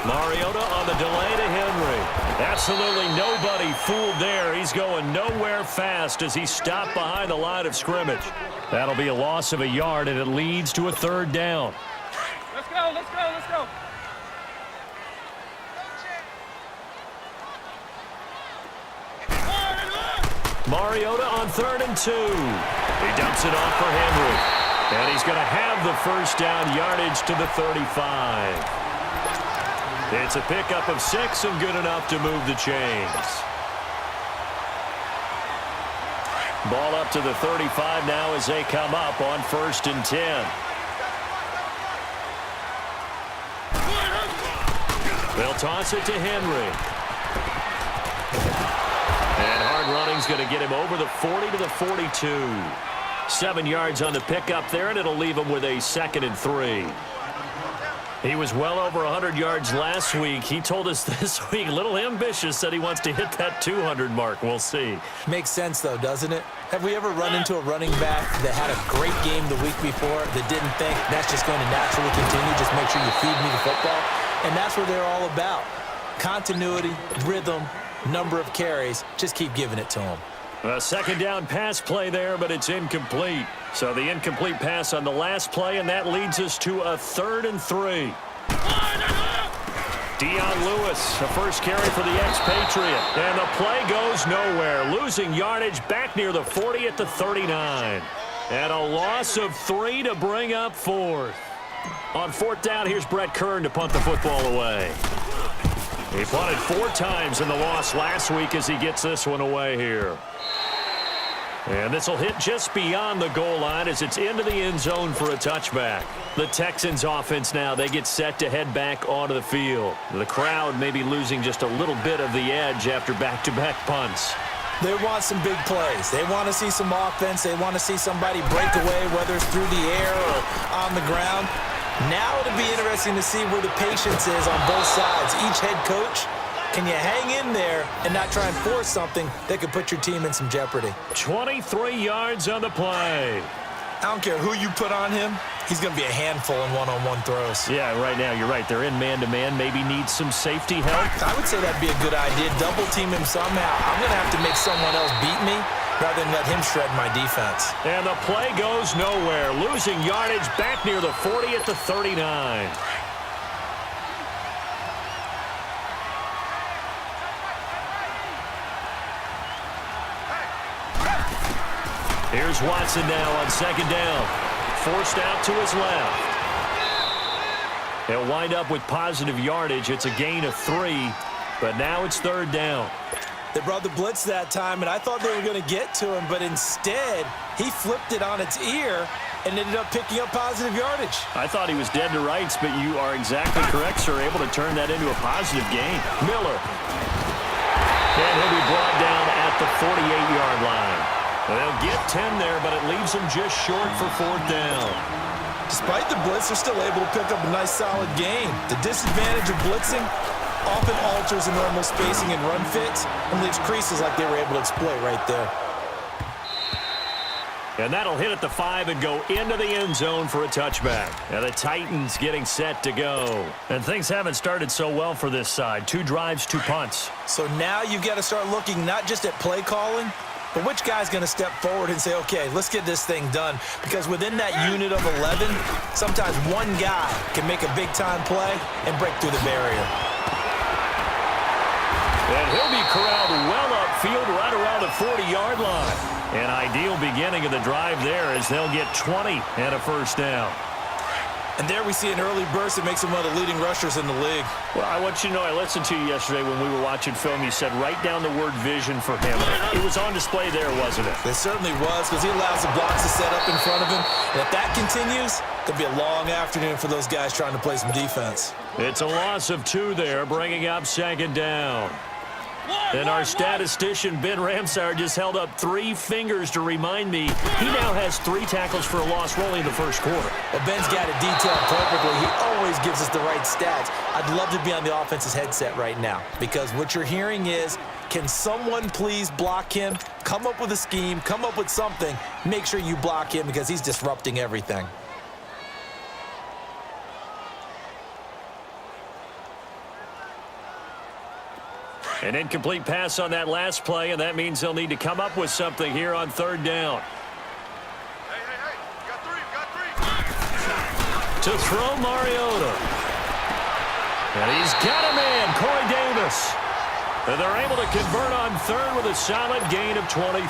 Mariota on the delay to Henry. Absolutely nobody fooled there. He's going nowhere fast as he stopped behind the line of scrimmage. That'll be a loss of a yard, and it leads to a third down. Let's go. Mariota on 3rd and 2. He dumps it off for Henry. And he's going to have the first down yardage to the 35. It's a pickup of 6 and good enough to move the chains. Ball up to the 35 now as they come up on 1st and 10. They'll toss it to Henry. And hard running's going to get him over the 40 to the 42. 7 yards on the pickup there, and it'll leave him with a 2nd and 3. He was well over 100 yards last week. He told us this week, a little ambitious, said he wants to hit that 200 mark. We'll see. Makes sense, though, doesn't it? Have we ever run into a running back that had a great game the week before that didn't think that's just going to naturally continue? Just make sure you feed me the football. And that's what they're all about. Continuity, rhythm, number of carries. Just keep giving it to them. A 2nd down pass play there, but it's incomplete. So the incomplete pass on the last play, and that leads us to a 3rd and 3. Dion Lewis, a first carry for the expatriate. And the play goes nowhere. Losing yardage back near the 40 at the 39. And a loss of 3 to bring up 4th. On 4th down, here's Brett Kern to punt the football away. He punted 4 times in the loss last week as he gets this one away here. And this will hit just beyond the goal line as it's into the end zone for a touchback. The Texans offense now, they get set to head back onto the field. The crowd may be losing just a little bit of the edge after back-to-back punts. They want some big plays. They want to see some offense. They want to see somebody break away, whether it's through the air or on the ground. Now it'll be interesting to see where the patience is on both sides. Each head coach, can you hang in there and not try and force something that could put your team in some jeopardy? 23 yards on the play. I don't care who you put on him. He's going to be a handful in one-on-one throws. Yeah, right now, you're right. They're in man-to-man. Maybe needs some safety help. I would say that'd be a good idea. Double team him somehow. I'm going to have to make someone else beat me rather than let him shred my defense. And the play goes nowhere. Losing yardage back near the 40 at the 39. Here's Watson now on 2nd down. Forced out to his left. He'll wind up with positive yardage. It's a gain of 3, but now it's 3rd down. They brought the blitz that time, and I thought they were going to get to him, but instead, he flipped it on its ear and ended up picking up positive yardage. I thought he was dead to rights, but you are exactly correct, sir. Able to turn that into a positive gain. Miller. And he'll be brought down at the 48-yard line. They'll get 10 there, but it leaves them just short for 4th down. Despite the blitz, they're still able to pick up a nice, solid gain. The disadvantage of blitzing often alters the normal spacing and run fits and leaves creases like they were able to exploit right there. And that'll hit at the 5 and go into the end zone for a touchback. And the Titans getting set to go. And things haven't started so well for this side. 2 drives, 2 punts. So now you've got to start looking not just at play calling, but which guy's going to step forward and say, okay, let's get this thing done. Because within that unit of 11, sometimes one guy can make a big-time play and break through the barrier. And he'll be corralled well upfield right around the 40-yard line. An ideal beginning of the drive there as they'll get 20 and a first down. And there we see an early burst that makes him one of the leading rushers in the league. Well, I want you to know, I listened to you yesterday when we were watching film. You said write down the word vision for him. It was on display there, wasn't it? It certainly was, because he allows the blocks to set up in front of him. And if that continues, it'll be a long afternoon for those guys trying to play some defense. It's a loss of 2 there, bringing up 2nd down. And our statistician, Ben Ramsar, just held up 3 fingers to remind me he now has 3 tackles for a loss rolling in the first quarter. Well, Ben's got it detailed perfectly. He always gives us the right stats. I'd love to be on the offense's headset right now, because what you're hearing is, can someone please block him? Come up with a scheme, come up with something. Make sure you block him because he's disrupting everything. An incomplete pass on that last play, and that means they'll need to come up with something here on third down. Hey, you got three. To throw Mariota. And he's got him in, Corey Davis. And they're able to convert on third with a solid gain of 23.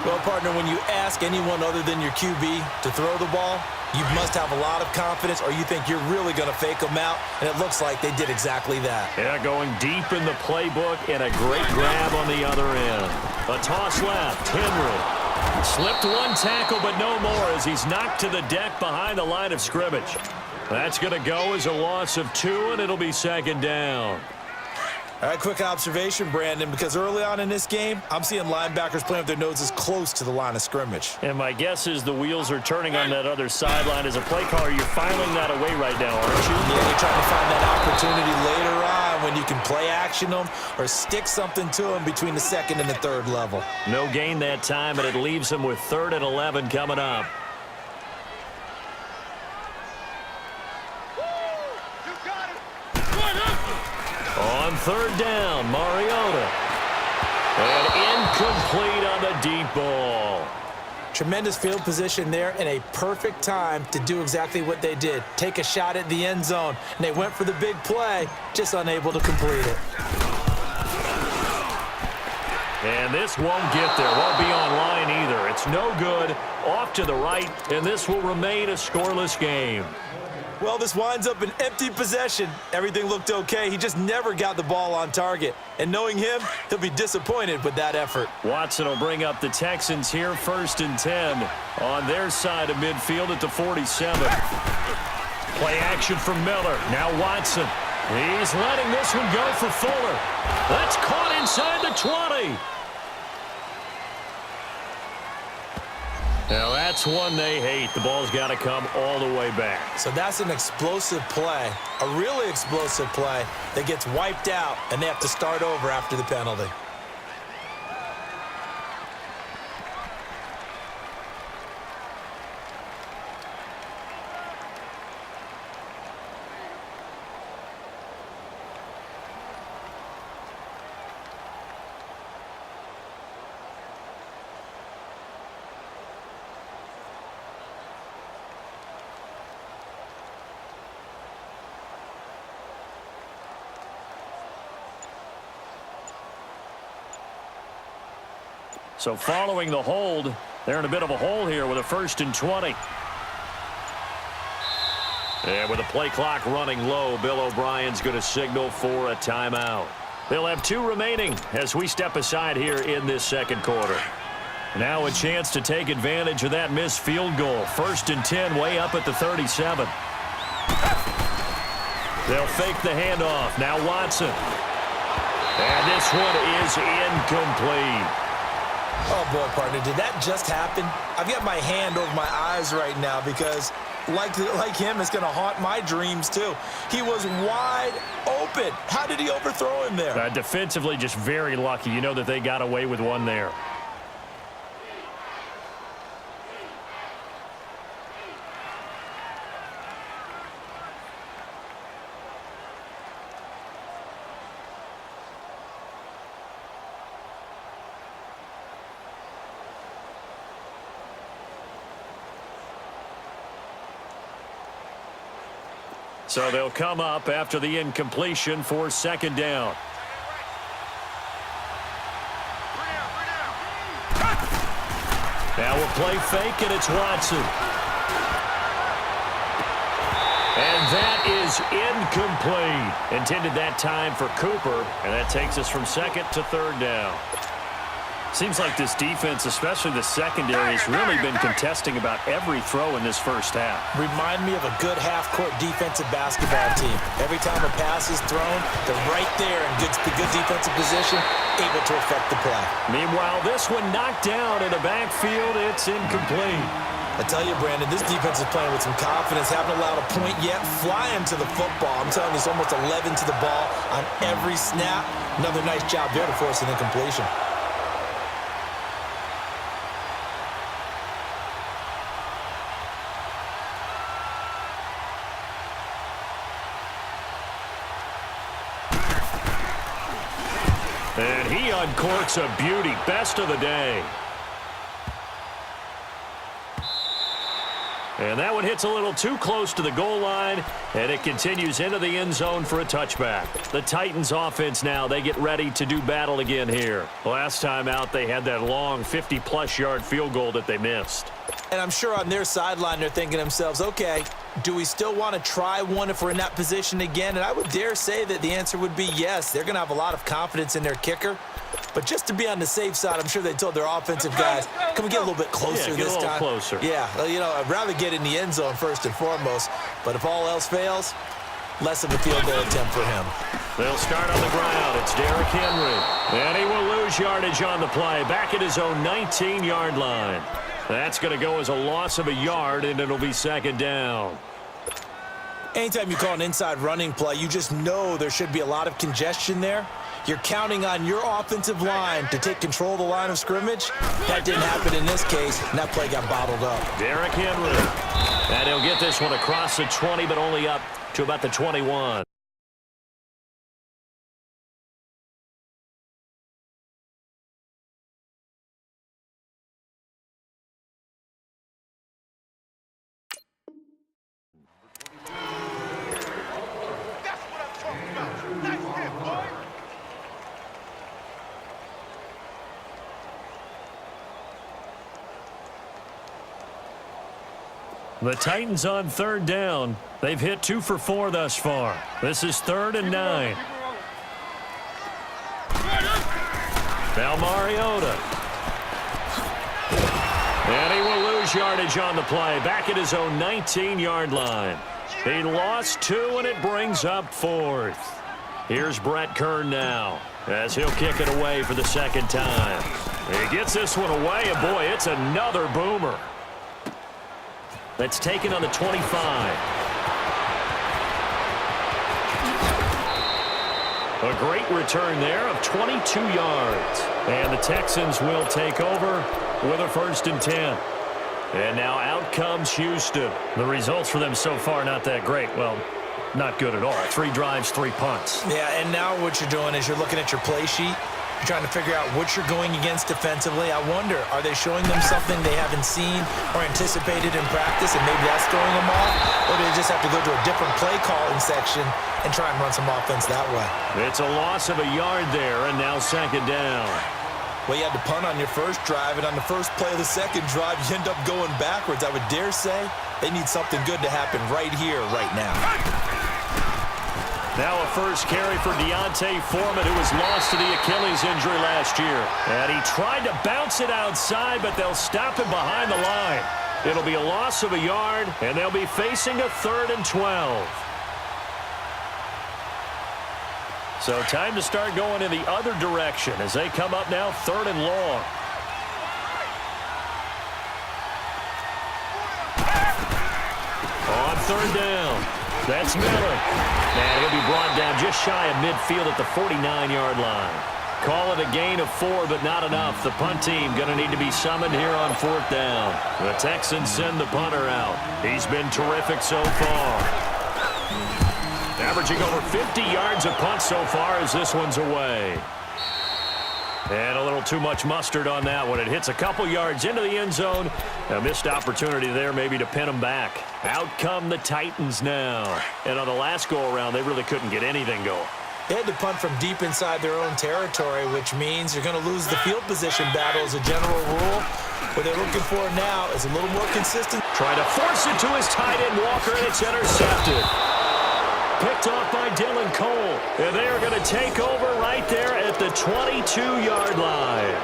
Well, partner, when you ask anyone other than your QB to throw the ball, you must have a lot of confidence or you think you're really going to fake them out, and it looks like they did exactly that. Yeah, going deep in the playbook and a great grab on the other end. A toss left, Henry. Slipped one tackle, but no more as he's knocked to the deck behind the line of scrimmage. That's going to go as a loss of 2, and it'll be second down. All right, quick observation, Brandon, because early on in this game, I'm seeing linebackers playing with their noses close to the line of scrimmage. And my guess is the wheels are turning on that other sideline. As a play caller, you're filing that away right now, aren't you? Yeah, you're trying to find that opportunity later on when you can play action them or stick something to them between the second and the third level. No gain that time, and it leaves them with 3rd and 11 coming up. On third down, Mariota. And incomplete on the deep ball. Tremendous field position there and a perfect time to do exactly what they did. Take a shot at the end zone. And they went for the big play, just unable to complete it. And this won't get there. Won't be on line either. It's no good. Off to the right, and this will remain a scoreless game. Well, this winds up an empty possession. Everything looked okay. He just never got the ball on target. And knowing him, he'll be disappointed with that effort. Watson will bring up the Texans here, 1st and 10 on their side of midfield at the 47. Play action from Miller. Now Watson. He's letting this one go for Fuller. That's caught inside the 20. Now that's one they hate. The ball's got to come all the way back. So that's an explosive play, a really explosive play that gets wiped out, and they have to start over after the penalty. So following the hold, they're in a bit of a hole here with a 1st and 20. And with the play clock running low, Bill O'Brien's going to signal for a timeout. They'll have 2 remaining as we step aside here in this second quarter. Now a chance to take advantage of that missed field goal. 1st and 10 way up at the 37. They'll fake the handoff. Now Watson. And this one is incomplete. Oh, boy, partner, did that just happen? I've got my hand over my eyes right now because, like him, it's going to haunt my dreams, too. He was wide open. How did he overthrow him there? Defensively, just very lucky. You know that they got away with one there. So they'll come up after the incompletion for 2nd down. Now we'll play fake, and it's Watson. And that is incomplete. Intended that time for Cooper, and that takes us from 2nd to 3rd down. Seems like this defense, especially the secondary, has really been contesting about every throw in this first half. Remind me of a good half-court defensive basketball team. Every time a pass is thrown, they're right there in good defensive position, able to affect the play. Meanwhile, this one knocked down in the backfield. It's incomplete. I tell you, Brandon, this defense is playing with some confidence. Haven't allowed a point yet. Flying to the football. I'm telling you, it's almost 11 to the ball on every snap. Another nice job there to force an incompletion. And he uncorks a beauty. Best of the day. And that one hits a little too close to the goal line, and it continues into the end zone for a touchback. The Titans offense now, they get ready to do battle again here. Last time out, they had that long 50-plus yard field goal that they missed. And I'm sure on their sideline, they're thinking to themselves, okay, do we still want to try one if we're in that position again? And I would dare say that the answer would be yes. They're going to have a lot of confidence in their kicker. But just to be on the safe side, I'm sure they told their offensive guys, can we get a little bit closer this time? Get a little closer. Yeah, well, you know, I'd rather get in the end zone first and foremost. But if all else fails, less of a field goal attempt for him. They'll start on the ground. It's Derrick Henry. And he will lose yardage on the play. Back at his own 19-yard line. That's going to go as a loss of a yard, and it'll be second down. Anytime you call an inside running play, you just know there should be a lot of congestion there. You're counting on your offensive line to take control of the line of scrimmage. That didn't happen in this case, and that play got bottled up. Derrick Henry. And he'll get this one across the 20, but only up to about the 21. That's what I'm talking about. Nice hit, boy. The Titans on third down. They've hit 2 for 4 thus far. This is 3rd and 9. Now Mariota. And he will lose yardage on the play. Back at his own 19-yard line. He lost 2, and it brings up 4th. Here's Brett Kern now as he'll kick it away for the second time. He gets this one away, and boy, it's another boomer. That's taken on the 25. A great return there of 22 yards. And the Texans will take over with a 1st and 10. And now out comes Houston. The results for them so far not that great. Well, not good at all. 3 drives, 3 punts. Yeah, and now what you're doing is you're looking at your play sheet. You're trying to figure out what you're going against defensively. I wonder, are they showing them something they haven't seen or anticipated in practice, and maybe that's throwing them off? Or do they just have to go to a different play calling section and try and run some offense that way? It's a loss of a yard there, and now second down. Well, you had to punt on your first drive, and on the first play of the second drive, you end up going backwards. I would dare say they need something good to happen right here, right now. Now a first carry for Deontay Foreman, who was lost to the Achilles injury last year. And he tried to bounce it outside, but they'll stop him behind the line. It'll be a loss of a yard, and they'll be facing a 3rd and 12. So time to start going in the other direction as they come up now 3rd and long. On 3rd down, that's Miller. And he'll be brought down just shy of midfield at the 49-yard line. Call it a gain of 4, but not enough. The punt team going to need to be summoned here on 4th down. The Texans send the punter out. He's been terrific so far. Averaging over 50 yards a punt so far as this one's away. And a little too much mustard on that one. It hits a couple yards into the end zone. A missed opportunity there maybe to pin them back. Out come the Titans now. And on the last go-around, they really couldn't get anything going. They had to punt from deep inside their own territory, which means you're going to lose the field position battle as a general rule. What they're looking for now is a little more consistent. Trying to force it to his tight end, Walker, and it's intercepted. Picked off by Dylan Cole. And they are going to take over right there at the 22-yard line.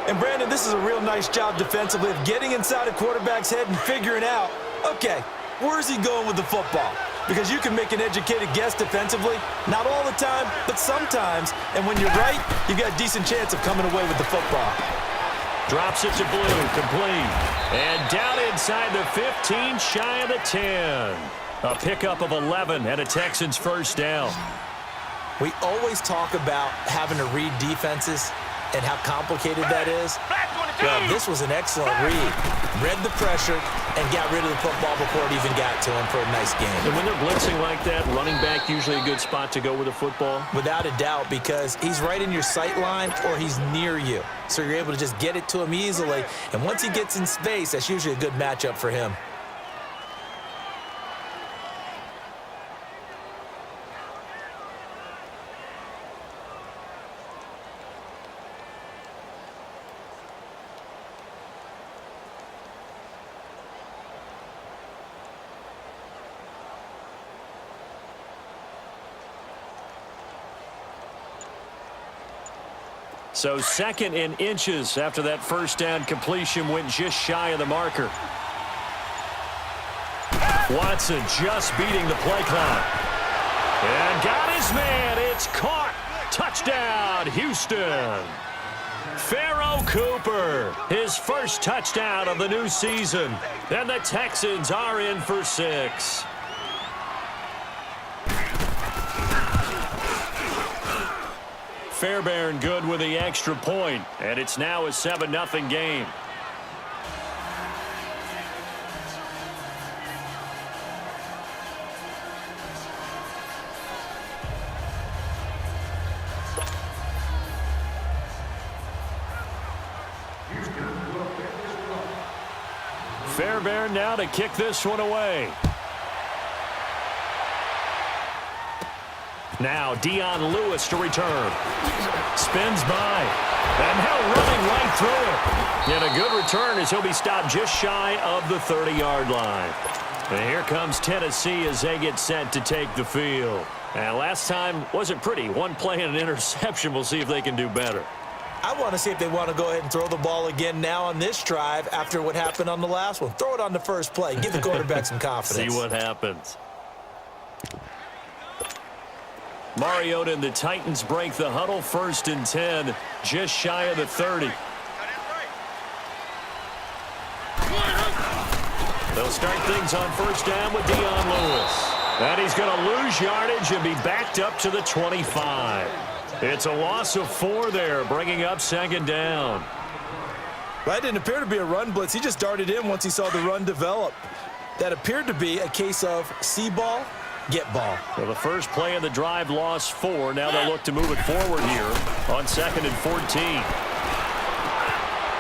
And, Brandon, this is a real nice job defensively of getting inside a quarterback's head and figuring out, okay, where's he going with the football? Because you can make an educated guess defensively. Not all the time, but sometimes. And when you're right, you've got a decent chance of coming away with the football. Drops it to Blue, complete. And down inside the 15, shy of the 10. A pickup of 11 and a Texans first down. We always talk about having to read defenses and how complicated that is. Well, this was an excellent read. Read the pressure and got rid of the football before it even got to him for a nice game. And when they're blitzing like that, running back usually a good spot to go with the football? Without a doubt, because he's right in your sight line or he's near you. So you're able to just get it to him easily. And once he gets in space, that's usually a good matchup for him. So 2nd in inches after that first down completion went just shy of the marker. Watson just beating the play clock. And got his man. It's caught. Touchdown, Houston. Pharaoh Cooper, his first touchdown of the new season. And the Texans are in for 6. Fairbairn good with the extra point, and it's now a 7-0 game. Fairbairn now to kick this one away. Now Dion Lewis to return. Spins by. And now running right through it. And a good return as he'll be stopped just shy of the 30-yard line. And here comes Tennessee as they get set to take the field. And last time wasn't pretty. One play and an interception. We'll see if they can do better. I want to see if they want to go ahead and throw the ball again now on this drive after what happened on the last one. Throw it on the first play. Give the quarterback some confidence. See what happens. Mariota and the Titans break the huddle. 1st and 10, just shy of the 30. They'll start things on 1st down with Dion Lewis. And he's going to lose yardage and be backed up to the 25. It's a loss of 4 there, bringing up 2nd down. That didn't appear to be a run blitz. He just darted in once he saw the run develop. That appeared to be a case of see ball, get ball. Well, the first play of the drive lost 4. Now they'll look to move it forward here on 2nd and 14.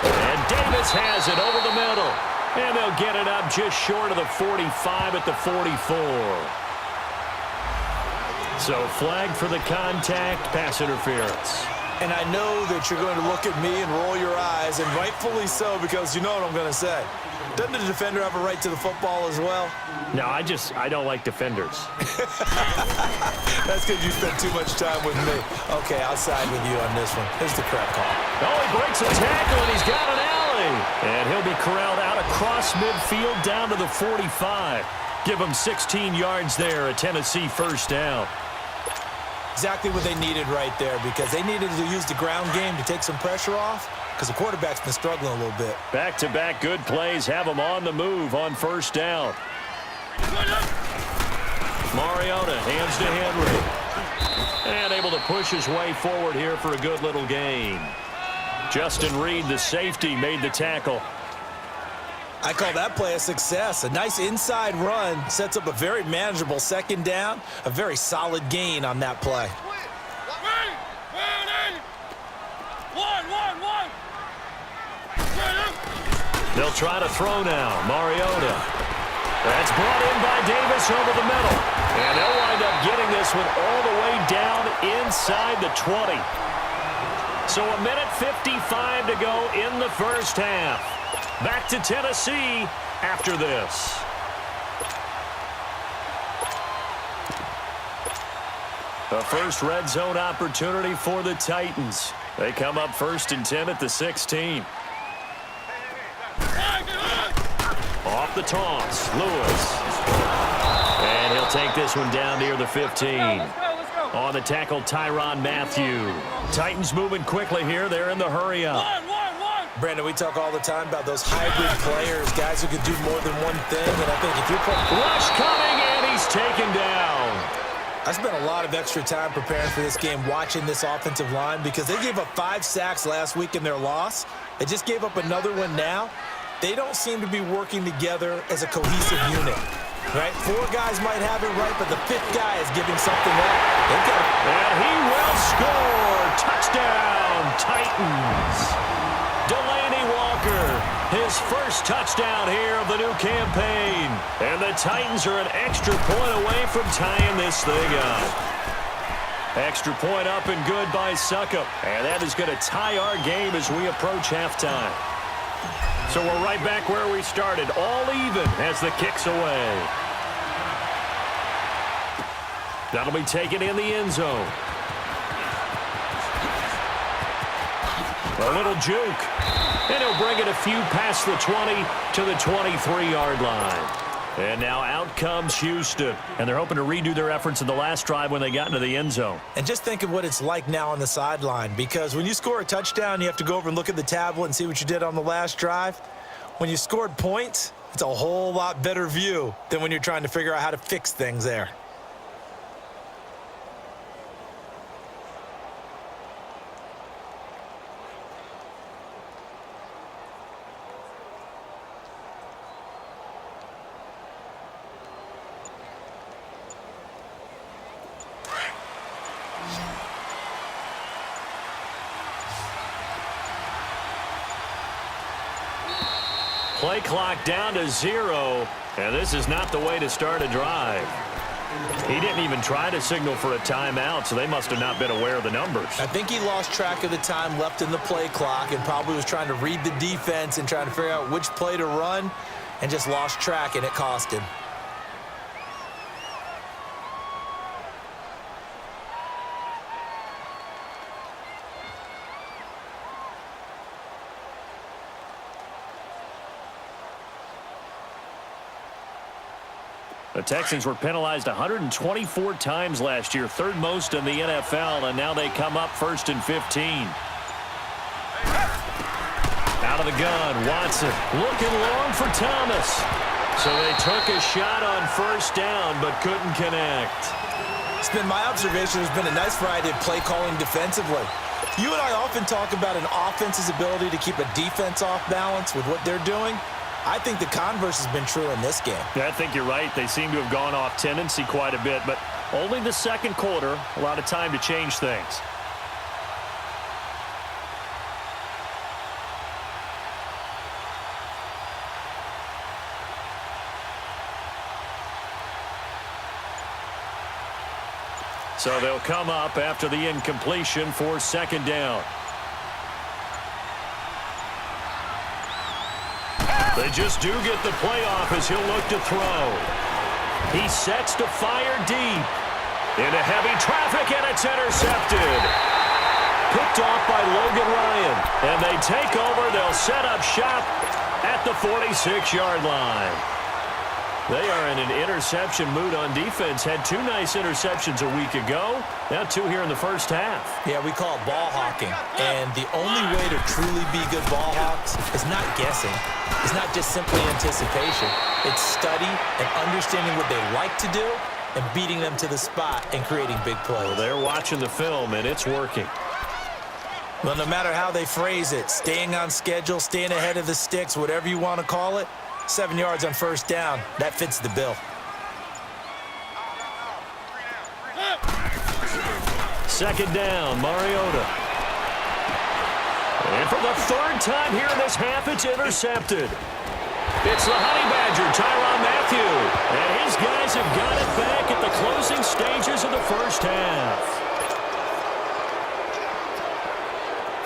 And Davis has it over the middle. And they'll get it up just short of the 45 at the 44. So flag for the contact, pass interference. And I know that you're going to look at me and roll your eyes, and rightfully so, because you know what I'm going to say. Doesn't the defender have a right to the football as well? No, I don't like defenders. That's because you spend too much time with me. Okay, I'll side with you on this one. Here's the correct call. Oh, he breaks a tackle, and he's got an alley. And he'll be corralled out across midfield down to the 45. Give him 16 yards there, a Tennessee 1st down. Exactly what they needed right there, because they needed to use the ground game to take some pressure off, because the quarterback's been struggling a little bit. Back-to-back good plays have him on the move on 1st down. Mariota hands to Henry. And able to push his way forward here for a good little gain. Justin Reed, the safety, made the tackle. I call that play a success. A nice inside run sets up a very manageable 2nd down. A very solid gain on that play. They'll try to throw now. Mariota. That's brought in by Davis over the middle. And they'll wind up getting this one all the way down inside the 20. So a minute 55 to go in the 1st half. Back to Tennessee after this. The first red zone opportunity for the Titans. They come up 1st and 10 at the 16. Off the toss, Lewis. And he'll take this one down near the 15. On the tackle, Tyrann Mathieu. Titans moving quickly here. They're in the hurry up. Brandon, we talk all the time about those hybrid players, guys who can do more than one thing, and I think if you're putting... Rush coming, and he's taken down. I spent a lot of extra time preparing for this game watching this offensive line because they gave up 5 sacks last week in their loss. They just gave up another one now. They don't seem to be working together as a cohesive unit. Right? 4 guys might have it right, but the 5th guy is giving something up. And he will score. Touchdown, Titans. Delaney Walker, his first touchdown here of the new campaign. And the Titans are an extra point away from tying this thing up. Extra point up and good by Suckup. And that is going to tie our game as we approach halftime. So we're right back where we started, all even as the kick's away. That'll be taken in the end zone. A little juke. And he'll bring it a few past the 20 to the 23-yard line. And now out comes Houston. And they're hoping to redo their efforts in the last drive when they got into the end zone. And just think of what it's like now on the sideline, because when you score a touchdown, you have to go over and look at the tablet and see what you did on the last drive. When you scored points, it's a whole lot better view than when you're trying to figure out how to fix things there. Play clock down to 0, and this is not the way to start a drive. He didn't even try to signal for a timeout, so they must have not been aware of the numbers. I think he lost track of the time left in the play clock and probably was trying to read the defense and trying to figure out which play to run and just lost track, and it cost him. The Texans were penalized 124 times last year, 3rd most in the NFL, and now they come up 1st and 15. Out of the gun, Watson looking long for Thomas. So they took a shot on 1st down, but couldn't connect. It's been my observation there's been a nice variety of play calling defensively. You and I often talk about an offense's ability to keep a defense off balance with what they're doing. I think the converse has been true in this game. Yeah, I think you're right. They seem to have gone off tendency quite a bit, but only the 2nd quarter, a lot of time to change things. So they'll come up after the incompletion for 2nd down. They just do get the play off as he'll look to throw. He sets to fire deep. Into heavy traffic, and it's intercepted. Picked off by Logan Ryan. And they take over. They'll set up shop at the 46-yard line. They are in an interception mood on defense. Had 2 nice interceptions a week ago. Now 2 here in the first half. Yeah, we call it ball hawking. And the only way to truly be good ball hawks is not guessing. It's not just simply anticipation. It's study and understanding what they like to do and beating them to the spot and creating big plays. Well, they're watching the film, and it's working. Well, no matter how they phrase it, staying on schedule, staying ahead of the sticks, whatever you want to call it, 7 yards on 1st down, that fits the bill. 2nd down, Mariota. And for the 3rd time here in this half, it's intercepted. It's the Honey Badger, Tyrann Mathieu. And his guys have got it back at the closing stages of the first half.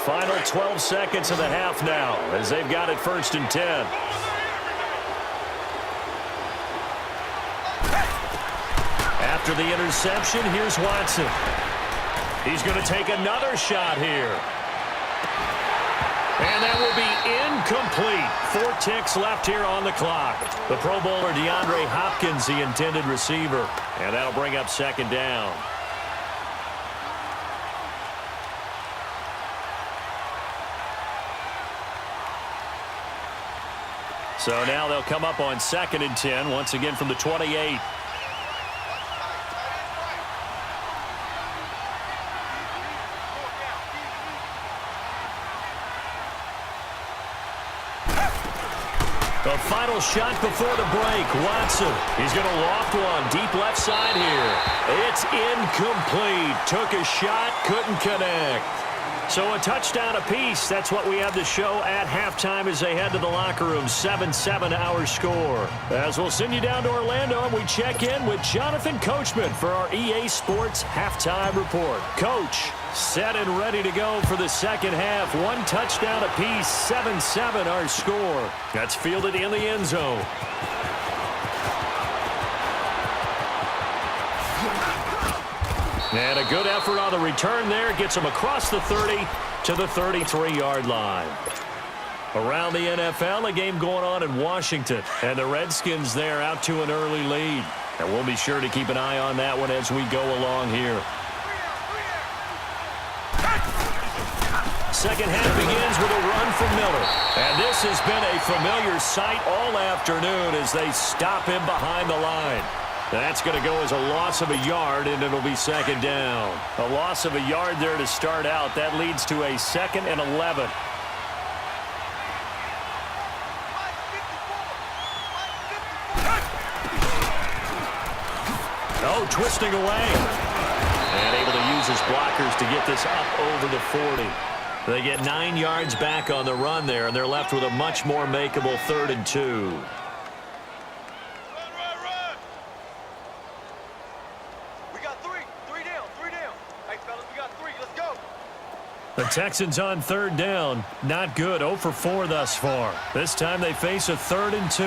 Final 12 seconds of the half now as they've got it 1st and 10. After the interception, here's Watson. He's going to take another shot here. And that will be incomplete. 4 ticks left here on the clock. The Pro Bowler DeAndre Hopkins, the intended receiver. And that'll bring up 2nd down. So now they'll come up on 2nd and 10, once again from the 28. The final shot before the break. Watson, he's going to loft one deep left side here. It's incomplete. Took a shot, couldn't connect. So a touchdown apiece. That's what we have to show at halftime as they head to the locker room. 7-7 our score. As we'll send you down to Orlando, and we check in with Jonathan Coachman for our EA Sports Halftime Report. Coach, set and ready to go for the second half. One touchdown apiece. 7-7 our score. That's fielded in the end zone. And a good effort on the return there. Gets him across the 30 to the 33-yard line. Around the NFL, a game going on in Washington. And the Redskins there out to an early lead. And we'll be sure to keep an eye on that one as we go along here. Second half begins with a run from Miller. And this has been a familiar sight all afternoon as they stop him behind the line. That's going to go as a loss of a yard, and it'll be second down. A loss of a yard there to start out. That leads to a 2nd and 11. Oh, twisting away. And able to use his blockers to get this up over the 40. They get 9 yards back on the run there, and they're left with a much more makeable 3rd and 2. The Texans on 3rd down. Not good. 0 for 4 thus far. This time they face a 3rd and 2.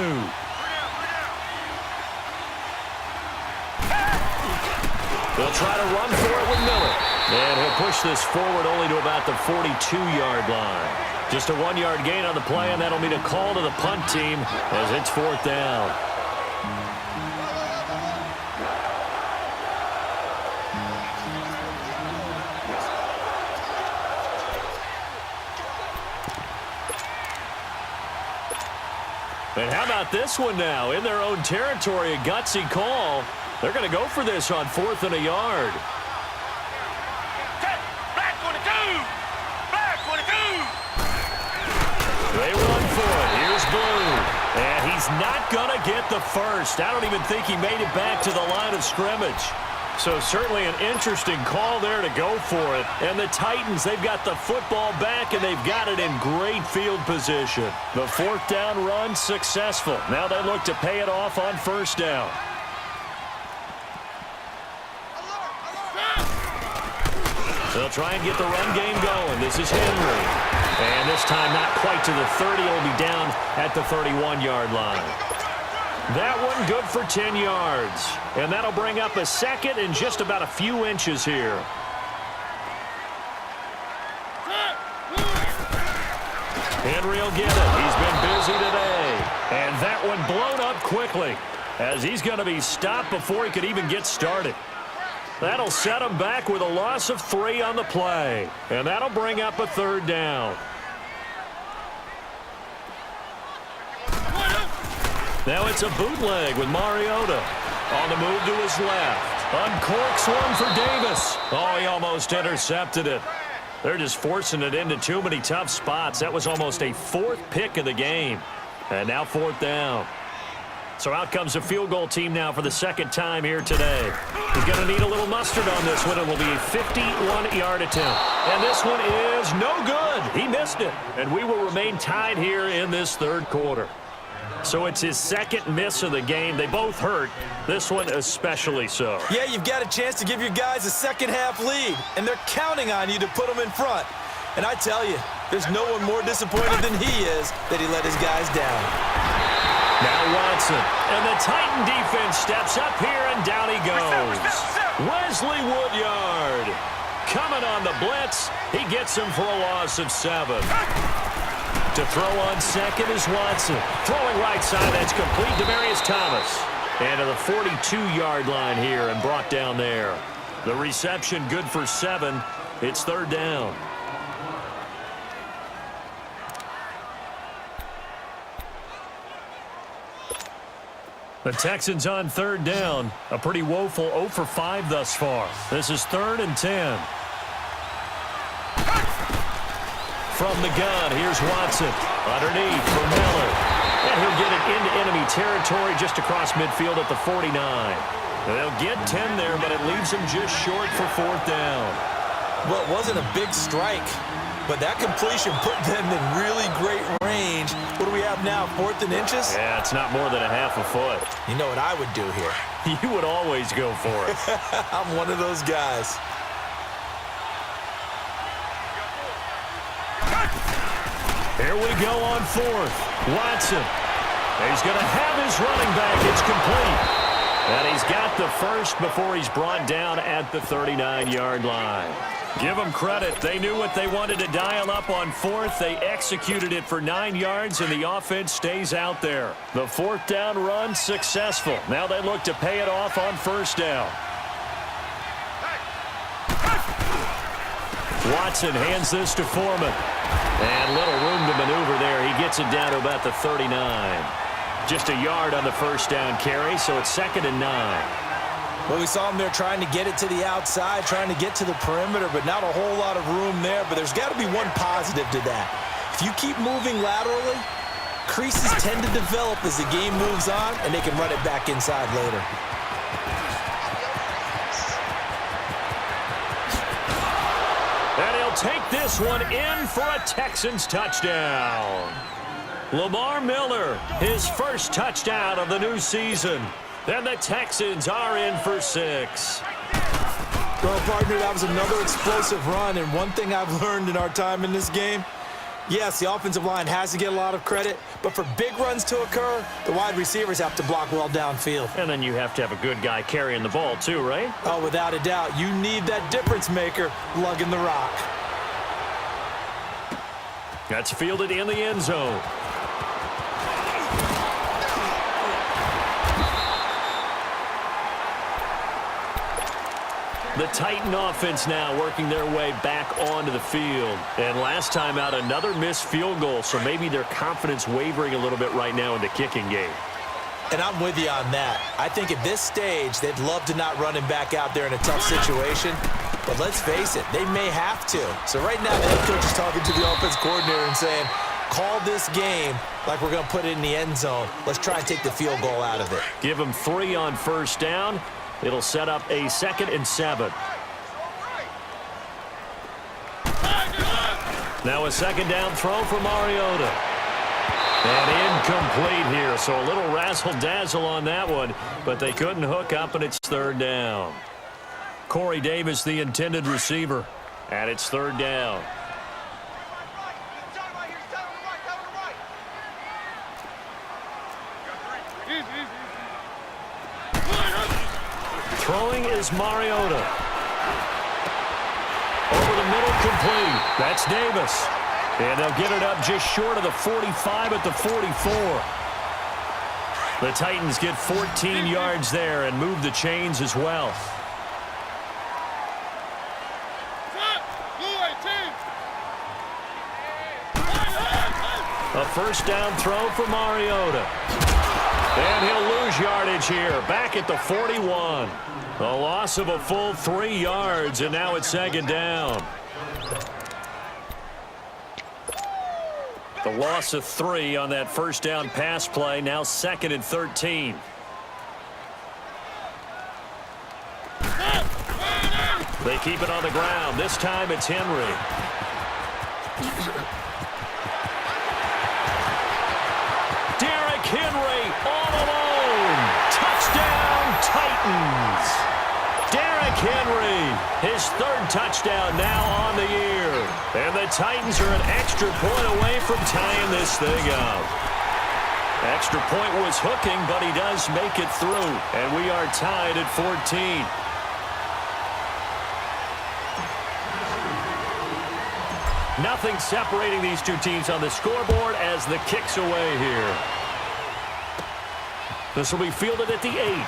They'll try to run for it with Miller. And he'll push this forward only to about the 42-yard line. Just a 1-yard gain on the play, and that'll mean a call to the punt team as it's 4th down. And how about this one now? In their own territory, a gutsy call. They're going to go for this on 4th and a yard. Black 22! Black 22! They run for it. Here's Blue. And he's not going to get the first. I don't even think he made it back to the line of scrimmage. So certainly an interesting call there to go for it. And the Titans, they've got the football back, and they've got it in great field position. The 4th down run successful. Now they look to pay it off on 1st down. They'll try and get the run game going. This is Henry. And this time not quite to the 30. It'll be down at the 31-yard line. That one good for 10 yards. And that'll bring up a 2nd and just about a few inches here. Henry will get it. He's been busy today. And that one blown up quickly as he's going to be stopped before he could even get started. That'll set him back with a loss of 3 on the play. And that'll bring up a 3rd down. Now it's a bootleg with Mariota. On the move to his left. Uncorks one for Davis. Oh, he almost intercepted it. They're just forcing it into too many tough spots. That was almost a 4th pick of the game. And now 4th down. So out comes the field goal team now for the 2nd time here today. He's going to need a little mustard on this one. It will be a 51-yard attempt. And this one is no good. He missed it. And we will remain tied here in this 3rd quarter. So it's his 2nd miss of the game. They both hurt. This one especially so. Yeah, you've got a chance to give your guys a second-half lead, and they're counting on you to put them in front. And I tell you, there's no one more disappointed than he is that he let his guys down. Now Watson, and the Titan defense steps up here, and down he goes. Wesley Woodyard coming on the blitz. He gets him for a loss of 7. To throw on 2nd is Watson. Throwing right side, that's complete. Demaryius Thomas. And to the 42-yard line here and brought down there. The reception good for 7. It's 3rd down. The Texans on 3rd down. A pretty woeful 0 for 5 thus far. This is 3rd and 10. From the gun, here's Watson. Underneath for Miller. And he'll get it into enemy territory just across midfield at the 49. They'll get 10 there, but it leaves them just short for fourth down. Well, it wasn't a big strike, but that completion put them in really great range. What do we have now, 4th and inches? Yeah, it's not more than a half a foot. You know what I would do here? You would always go for it. I'm one of those guys. Here we go on 4th. Watson. He's going to have his running back. It's complete. And he's got the first before he's brought down at the 39-yard line. Give them credit. They knew what they wanted to dial up on 4th. They executed it for 9 yards, and the offense stays out there. The 4th down run successful. Now they look to pay it off on 1st down. Watson hands this to Foreman. And little room to maneuver there. He gets it down to about the 39. Just a yard on the 1st down carry, so it's 2nd and 9. Well, we saw him there trying to get it to the outside, trying to get to the perimeter, but not a whole lot of room there. But there's got to be one positive to that. If you keep moving laterally, creases tend to develop as the game moves on, and they can run it back inside later. And he'll take this one in for a Texans touchdown. Lamar Miller, his first touchdown of the new season. And the Texans are in for 6. Well, partner, that was another explosive run, and one thing I've learned in our time in this game, yes, the offensive line has to get a lot of credit, but for big runs to occur, the wide receivers have to block well downfield. And then you have to have a good guy carrying the ball too, right? Oh, without a doubt. You need that difference maker lugging the rock. That's fielded in the end zone. The Titan offense now working their way back onto the field. And last time out, another missed field goal, so maybe their confidence wavering a little bit right now in the kicking game. And I'm with you on that. I think at this stage, they'd love to not run him back out there in a tough situation. But let's face it, they may have to. So right now, the head coach is talking to the offense coordinator and saying, call this game like we're going to put it in the end zone. Let's try and take the field goal out of it. Give them 3 on 1st down. It'll set up a 2nd and 7. Now a 2nd down throw for Mariota. And incomplete here, so a little razzle-dazzle on that one, but they couldn't hook up, and it's 3rd down. Corey Davis, the intended receiver, and it's 3rd down. Throwing is Mariota. Over the middle, complete. That's Davis. And they'll get it up just short of the 45 at the 44. The Titans get 14 yards there and move the chains as well. A 1st down throw for Mariota. And he'll lose yardage here, back at the 41. A loss of a full 3 yards, and now it's 2nd down. The loss of 3 on that 1st down pass play, now 2nd and 13. They keep it on the ground. This time it's Henry. Derrick Henry all alone. Touchdown, Titans. Derrick Henry, his 3rd touchdown now on the year. And the Titans are an extra point away from tying this thing up. Extra point was hooking, but he does make it through. And we are tied at 14. Nothing separating these two teams on the scoreboard as the kick's away here. This will be fielded at the 8.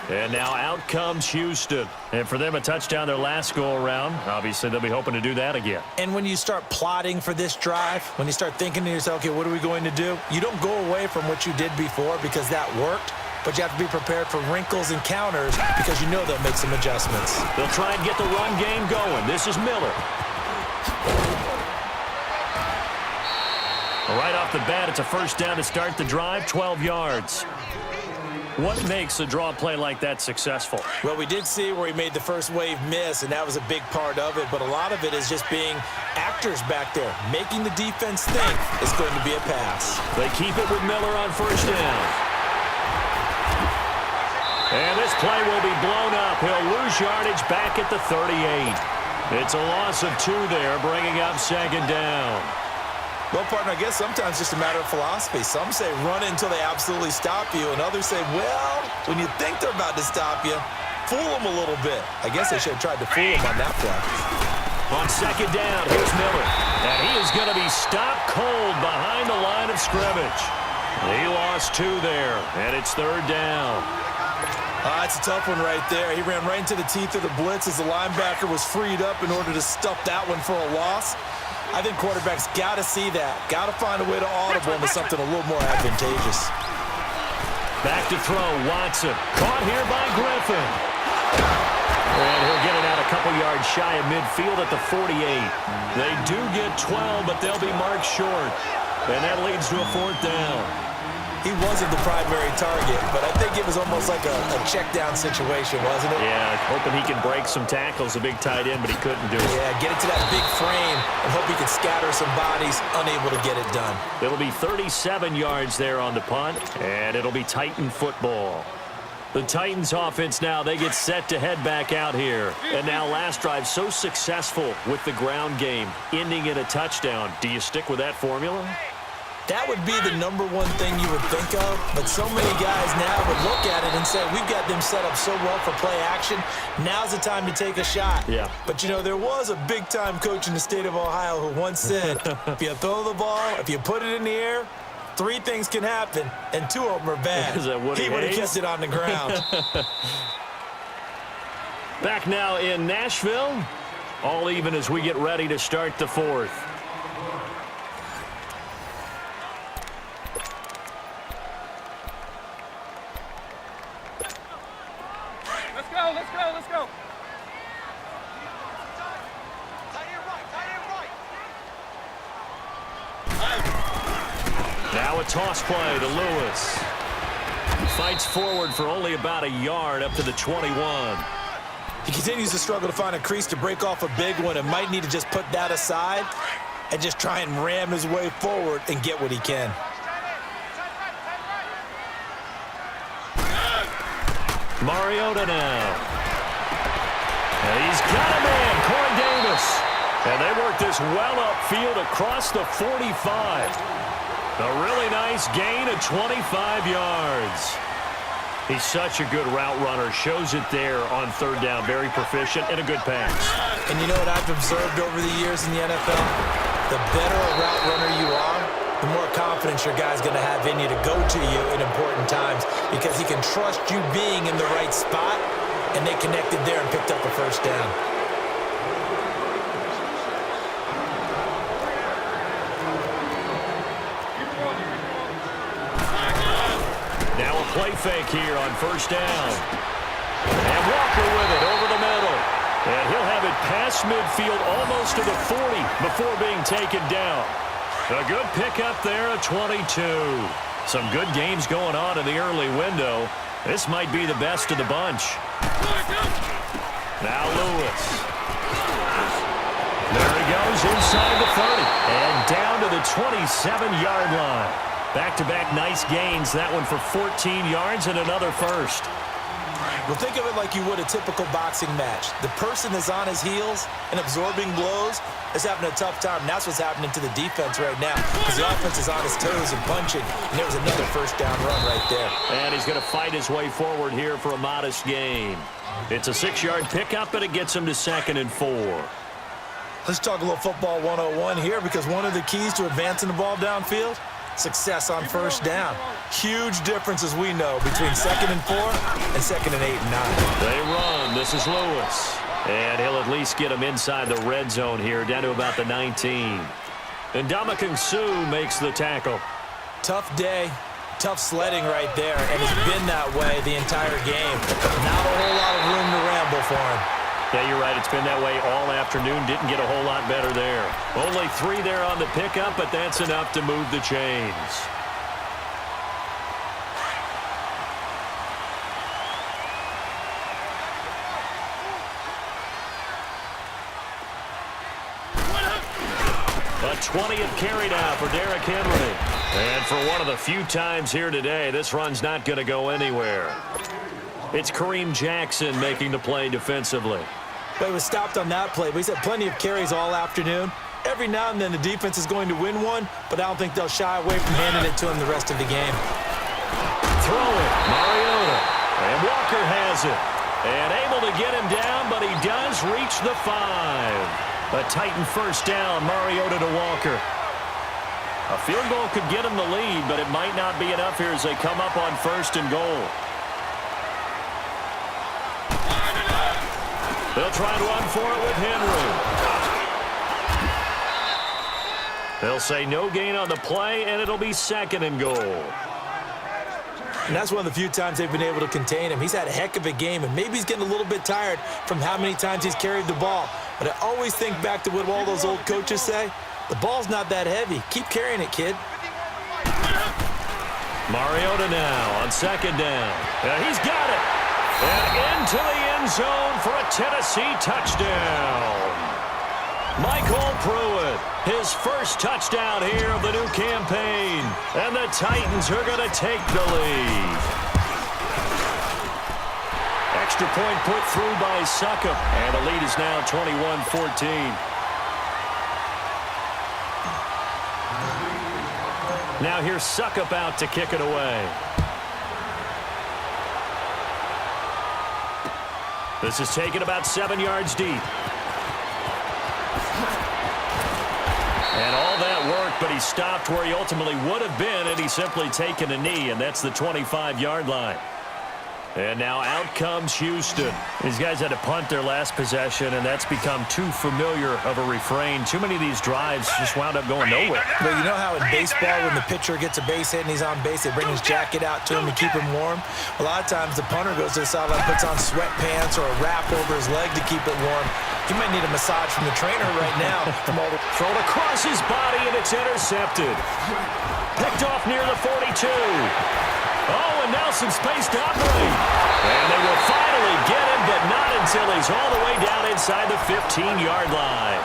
And now out comes Houston. And for them, a touchdown their last go-around. Obviously, they'll be hoping to do that again. And when you start plotting for this drive, when you start thinking to yourself, okay, what are we going to do? You don't go away from what you did before because that worked. But you have to be prepared for wrinkles and counters because you know they'll make some adjustments. They'll try and get the run game going. This is Miller. Right off the bat, it's a first down to start the drive, 12 yards. What makes a draw play like that successful? Well, we did see where he made the first wave miss, and that was a big part of it. But a lot of it is just being actors back there, making the defense think it's going to be a pass. They keep it with Miller on first down. And this play will be blown up. He'll lose yardage back at the 38. It's a loss of 2 there, bringing up second down. Well, partner, I guess sometimes it's just a matter of philosophy. Some say run until they absolutely stop you, and others say, well, when you think they're about to stop you, fool them a little bit. I guess they should have tried to fool him on that play. On second down, here's Miller. And he is going to be stopped cold behind the line of scrimmage. He lost 2 there, and it's third down. It's a tough one right there. He ran right into the teeth of the blitz as the linebacker was freed up in order to stuff that one for a loss. I think quarterbacks got to see that. Got to find a way to audible into something a little more advantageous. Back to throw, Watson. Caught here by Griffin. And he'll get it out a couple yards shy of midfield at the 48. They do get 12, but they'll be marked short. And that leads to a fourth down. He wasn't the primary target, but I think it was almost like a check-down situation, wasn't it? Yeah, hoping he can break some tackles, a big tight end, but he couldn't do it. Yeah, get it to that big frame and hope he can scatter some bodies, unable to get it done. It'll be 37 yards there on the punt, and it'll be Titan football. The Titans offense now, they get set to head back out here. And now last drive so successful with the ground game, ending in a touchdown. Do you stick with that formula? That would be the number one thing you would think of, but so many guys now would look at it and say, we've got them set up so well for play action, now's the time to take a shot. Yeah. But, you know, there was a big-time coach in the state of Ohio who once said, if you throw the ball, if you put it in the air, 3 things can happen, and 2 of them are bad. He would have kept it on the ground. Back now in Nashville, all even as we get ready to start the fourth. Let's go. Now a toss play to Lewis. Fights forward for only about a yard up to the 21. He continues to struggle to find a crease to break off a big one and might need to just put that aside and just try and ram his way forward and get what he can. Mariota now. And he's got a man, Corey Davis. And they work this well upfield across the 45. A really nice gain of 25 yards. He's such a good route runner. Shows it there on third down. Very proficient and a good pass. And you know what I've observed over the years in the NFL? The better a route runner you are, the more confidence your guy's going to have in you to go to you in important times because he can trust you being in the right spot, and they connected there and picked up a first down. Now a play fake here on first down. And Walker with it over the middle. And he'll have it past midfield almost to the 40 before being taken down. A good pickup there at 22. Some good games going on in the early window. This might be the best of the bunch. Now Lewis. There he goes inside the 30. And down to the 27-yard line. Back-to-back nice gains. That one for 14 yards and another first. Well, think of it like you would a typical boxing match. The person that's on his heels and absorbing blows is having a tough time. And that's what's happening to the defense right now because the offense is on his toes and punching. And there was another first down run right there. And he's going to fight his way forward here for a modest gain. It's a 6-yard pickup, and it gets him to 2nd and 4. Let's talk a little football 101 here because one of the keys to advancing the ball downfield, success on first down. Huge difference, as we know, between 2nd and 4 and 2nd and 8 and 9. They run. This is Lewis. And he'll at least get him inside the red zone here, down to about the 19. And Ndamukong Suh makes the tackle. Tough day, tough sledding right there, and it's been that way the entire game. Not a whole lot of room to ramble for him. Yeah, you're right. It's been that way all afternoon. Didn't get a whole lot better there. Only 3 there on the pickup, but that's enough to move the chains. A 20th carry now for Derrick Henry. And for one of the few times here today, this run's not going to go anywhere. It's Kareem Jackson making the play defensively. But he was stopped on that play, but he's had plenty of carries all afternoon. Every now and then the defense is going to win one, but I don't think they'll shy away from handing it to him the rest of the game. Throw it, Mariota. And Walker has it. And able to get him down, but he does reach the 5. A Titan first down, Mariota to Walker. A field goal could get him the lead, but it might not be enough here as they come up on 1st and goal. They'll try and run for it with Henry. They'll say no gain on the play, and it'll be 2nd and goal. And that's one of the few times they've been able to contain him. He's had a heck of a game, and maybe he's getting a little bit tired from how many times he's carried the ball. But I always think back to what all those old coaches say. The ball's not that heavy. Keep carrying it, kid. Mariota now on 2nd down. He's got it. And into the end zone for a Tennessee touchdown. Michael Pruitt, his first touchdown here of the new campaign. And the Titans are going to take the lead. Extra point put through by Succop. And the lead is now 21-14. Now here's Succop out to kick it away. This is taken about 7 yards deep. And all that worked, but he stopped where he ultimately would have been, and he's simply taken a knee, and that's the 25-yard line. And now out comes Houston. These guys had to punt their last possession, and that's become too familiar of a refrain. Too many of these drives just wound up going nowhere. Well, you know how in baseball when the pitcher gets a base hit and he's on base, they bring his jacket out to him to keep him warm? A lot of times the punter goes to the sideline, puts on sweatpants or a wrap over his leg to keep it warm. He might need a massage from the trainer right now. From all the thrown across his body, and it's intercepted. Picked off near the 42. Oh, and now some space to operate. And they will finally get him, but not until he's all the way down inside the 15-yard line.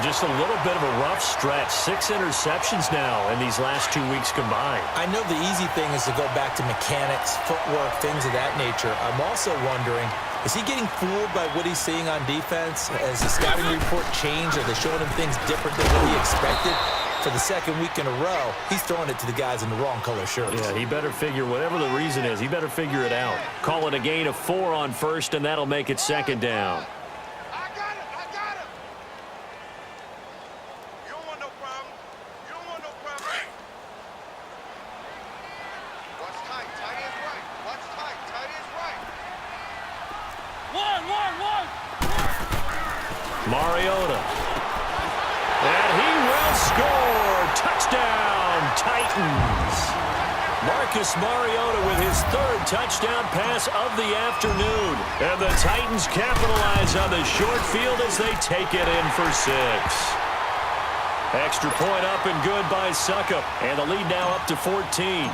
Just a little bit of a rough stretch. 6 interceptions now in these last 2 weeks combined. I know the easy thing is to go back to mechanics, footwork, things of that nature. I'm also wondering, is he getting fooled by what he's seeing on defense? Has the scouting report changed? Are they showing him things different than what he expected? For the 2nd week in a row, he's throwing it to the guys in the wrong color shirts. Yeah, he better figure, whatever the reason is, he better figure it out. Call it a gain of 4 on 1st, and that'll make it 2nd down. I got him. You don't want no problem. Watch tight. Tight is right. Watch tight. Tight is right. One. Mariota. And he will score. Touchdown, Titans. Marcus Mariota with his 3rd touchdown pass of the afternoon. And the Titans capitalize on the short field as they take it in for 6. Extra point up and good by Succop. And the lead now up to 14.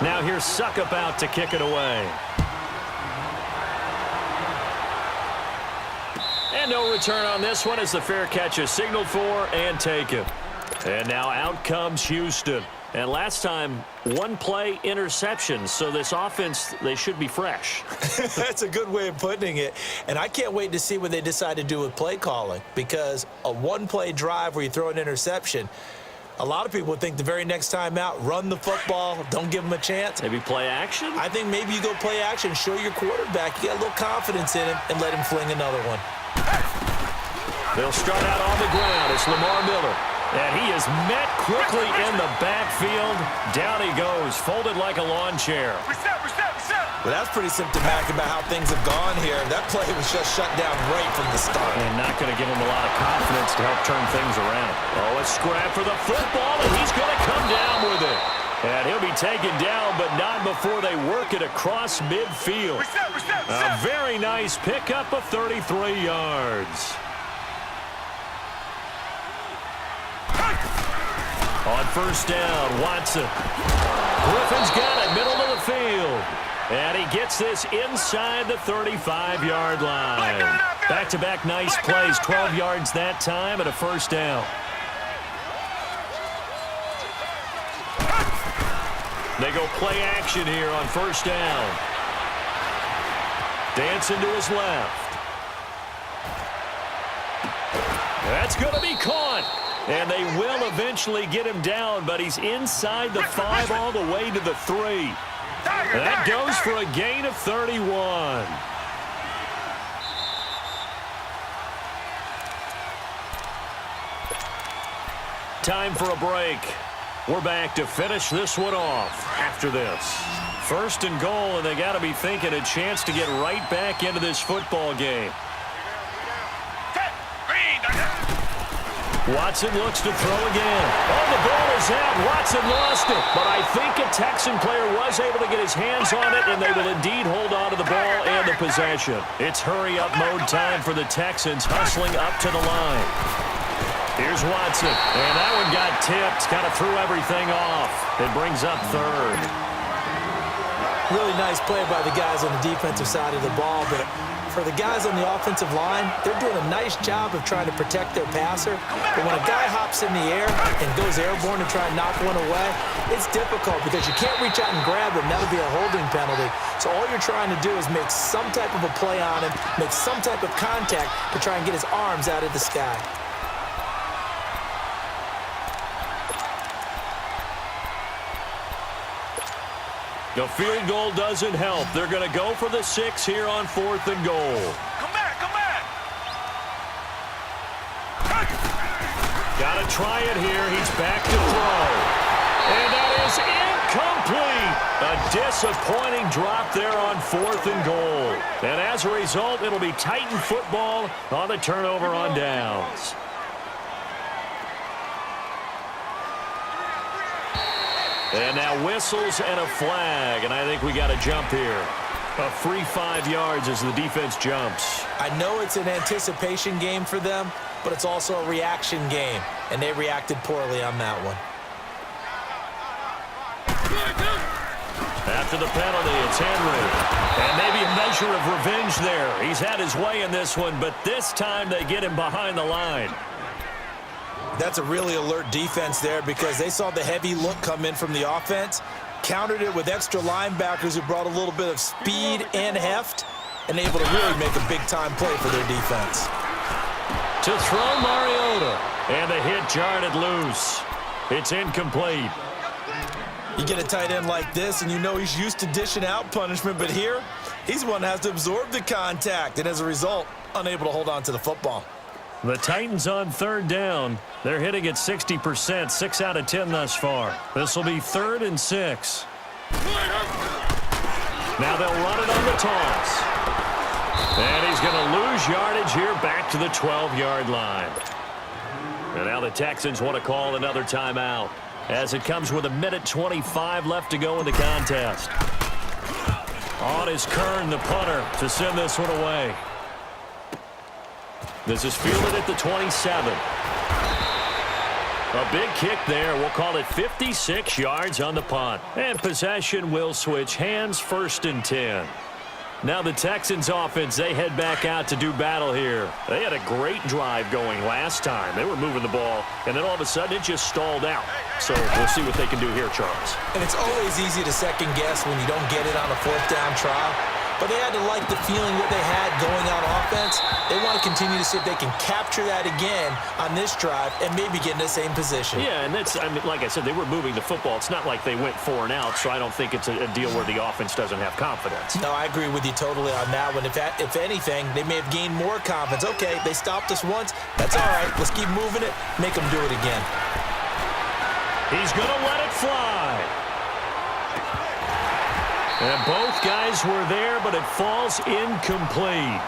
Now here's Succop out to kick it away. And no return on this one as the fair catch is signaled for and taken. And now out comes Houston. And last time, 1 play interception. So this offense, they should be fresh. That's a good way of putting it. And I can't wait to see what they decide to do with play calling. Because a 1-play drive where you throw an interception, a lot of people would think the very next time out, run the football, don't give them a chance. Maybe play action? I think maybe you go play action, show your quarterback you got a little confidence in him, and let him fling another one. They'll start out on the ground. It's Lamar Miller. And he is met quickly in the backfield. Down he goes, folded like a lawn chair. Reset. Well, that's pretty symptomatic about how things have gone here. That play was just shut down right from the start. And not going to give him a lot of confidence to help turn things around. Oh, a scrap for the football, and he's going to come down with it. And he'll be taken down, but not down before they work it across midfield. A very nice pickup of 33 yards. On first down, Watson. Griffin's got it, middle of the field. And he gets this inside the 35-yard line. Back-to-back nice plays, 12 yards that time and a first down. They go play action here on first down. Dancing to his left. That's going to be caught. And they will eventually get him down, but he's inside the 5 all the way to the 3. That goes for a gain of 31. Time for a break. We're back to finish this one off after this. First and goal, and they got to be thinking a chance to get right back into this football game. Watson looks to throw again. Oh, the ball is out. Watson lost it. But I think a Texan player was able to get his hands on it, and they will indeed hold on to the ball and the possession. It's hurry-up mode time for the Texans, hustling up to the line. Here's Watson, and that one got tipped. Kind of threw everything off. It brings up third. Really nice play by the guys on the defensive side of the ball, but for the guys on the offensive line, they're doing a nice job of trying to protect their passer. But when a guy hops in the air and goes airborne to try and knock one away, it's difficult because you can't reach out and grab him. That'll be a holding penalty. So all you're trying to do is make some type of a play on him, make some type of contact to try and get his arms out of the sky. The field goal doesn't help. They're going to go for the 6 here on 4th and goal. Come back, come back. Got to try it here. He's back to throw. And that is incomplete. A disappointing drop there on 4th and goal. And as a result, it'll be Titan football on the turnover on downs. And now whistles and a flag, and I think we got a jump here. A free 5 yards as the defense jumps. I know it's an anticipation game for them, but it's also a reaction game, and they reacted poorly on that one. After the penalty, it's Henry. And maybe a measure of revenge there. He's had his way in this one, but this time they get him behind the line. That's a really alert defense there because they saw the heavy look come in from the offense, countered it with extra linebackers who brought a little bit of speed and heft, and able to really make a big-time play for their defense. To throw Mariota, and the hit jarred it loose. It's incomplete. You get a tight end like this, and you know he's used to dishing out punishment, but here, he's one that has to absorb the contact, and as a result, unable to hold on to the football. The Titans on 3rd down. They're hitting at 60%, 6 out of 10 thus far. This will be 3rd and 6. Now they'll run it on the toss. And he's going to lose yardage here back to the 12-yard line. And now the Texans want to call another timeout as it comes with 1:25 left to go in the contest. On is Kern, the punter, to send this one away. This is fielded at the 27. A big kick there. We'll call it 56 yards on the punt. And possession will switch hands, 1st and 10. Now the Texans offense, they head back out to do battle here. They had a great drive going last time. They were moving the ball, and then all of a sudden it just stalled out. So we'll see what they can do here, Charles. And it's always easy to second guess when you don't get it on a 4th down trial. But they had to like the feeling that they had going on offense. They want to continue to see if they can capture that again on this drive and maybe get in the same position. Yeah, and that's, I mean, like I said, they were moving the football. It's not like they went 4 and out, so I don't think it's a deal where the offense doesn't have confidence. No, I agree with you totally on that one. If anything, they may have gained more confidence. Okay, they stopped us once. That's all right. Let's keep moving it. Make them do it again. He's going to let it fly. And both guys were there, but it falls incomplete.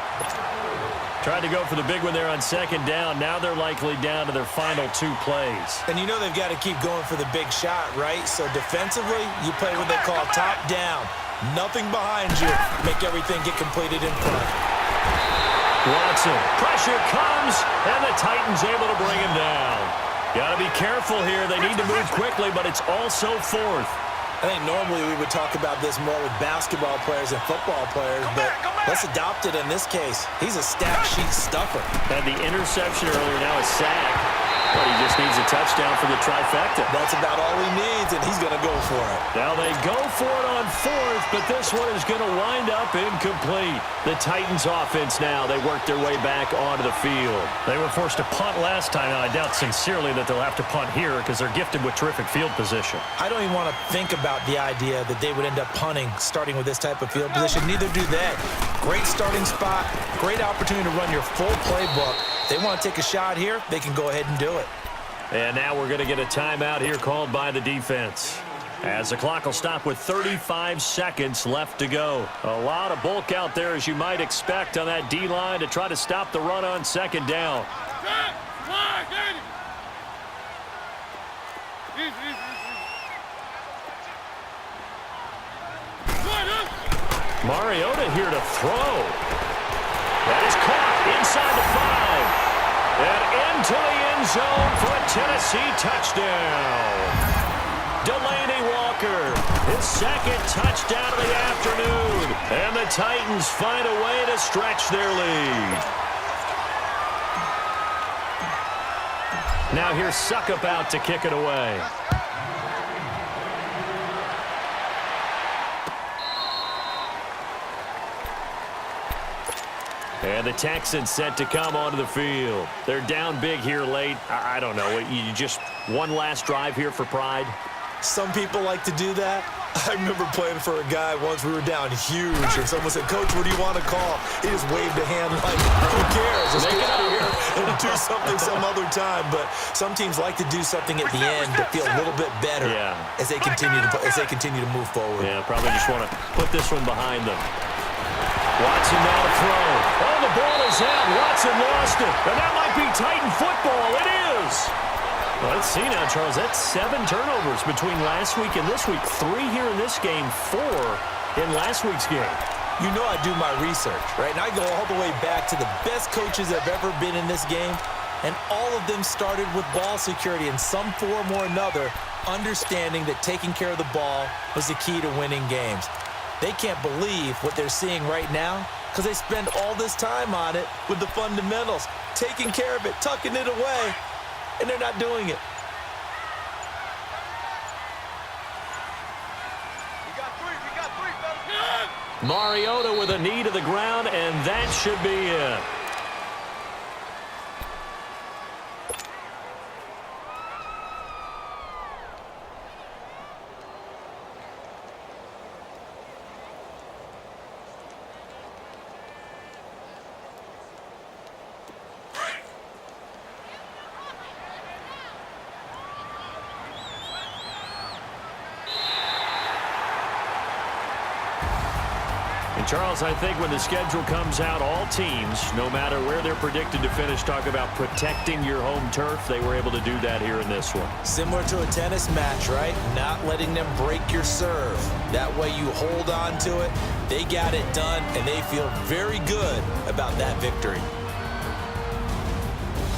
Tried to go for the big one there on second down. Now they're likely down to their final 2 plays. And you know they've got to keep going for the big shot, right? So defensively, you play what they call top down. Nothing behind you. Make everything get completed in front. Watson, pressure comes, and the Titans able to bring him down. Got to be careful here. They need to move quickly, but it's also 4th. I think normally we would talk about this more with basketball players and football players, but let's adopt it in this case. He's a stat sheet stuffer. Had the interception earlier, now a sack, but he just needs a touchdown for the trifecta. That's about all he needs, and he's going to go for it. Now they go for it on 4th, but this one is going to wind up incomplete. The Titans offense now, they work their way back onto the field. They were forced to punt last time, and I doubt sincerely that they'll have to punt here because they're gifted with terrific field position. I don't even want to think about the idea that they would end up punting starting with this type of field position. Neither do they. Great starting spot, great opportunity to run your full playbook. If they want to take a shot here, they can go ahead and do it. And now we're going to get a timeout here called by the defense, as the clock will stop with 35 seconds left to go. A lot of bulk out there, as you might expect, on that D-line to try to stop the run on second down. Mariota here to throw. That is caught inside the 5. And into the end zone for a Tennessee touchdown. Delaney Walker, his 2nd touchdown of the afternoon. And the Titans find a way to stretch their lead. Now here's Suckup out to kick it away. And the Texans set to come onto the field. They're down big here late. I don't know. You just one last drive here for pride? Some people like to do that. I remember playing for a guy once. We were down huge, and someone said, "Coach, what do you want to call?" He just waved a hand like, "Who cares? Let's get out of here and do something some other time." But some teams like to do something at the end to feel a little bit better as they continue to move forward. Yeah, probably just want to put this one behind them. Watson now to throw. Oh, the ball is out. Watson lost it. And that might be Titan football. It is. Well, let's see now, Charles. That's 7 turnovers between last week and this week. 3 here in this game, 4 in last week's game. You know I do my research, right? And I go all the way back to the best coaches that have ever been in this game. And all of them started with ball security in some form or another, understanding that taking care of the ball was the key to winning games. They can't believe what they're seeing right now because they spend all this time on it with the fundamentals, taking care of it, tucking it away, and they're not doing it. We got 3, fellas. Mariota with a knee to the ground, and that should be it. And Charles, I think when the schedule comes out, all teams, no matter where they're predicted to finish, talk about protecting your home turf. They were able to do that here in this one. Similar to a tennis match, right? Not letting them break your serve. That way you hold on to it. They got it done, and they feel very good about that victory.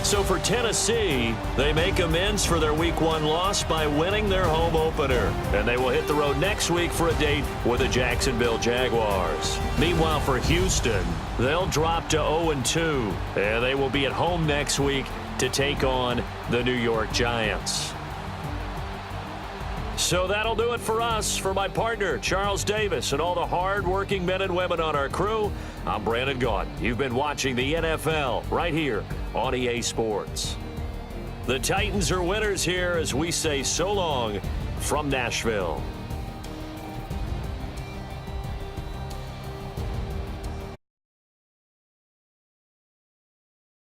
So for Tennessee, they make amends for their Week 1 loss by winning their home opener. And they will hit the road next week for a date with the Jacksonville Jaguars. Meanwhile, for Houston, they'll drop to 0-2. And they will be at home next week to take on the New York Giants. So that'll do it for us. For my partner, Charles Davis, and all the hard-working men and women on our crew, I'm Brandon Gaudin. You've been watching the NFL right here on EA Sports. The Titans are winners here as we say so long from Nashville.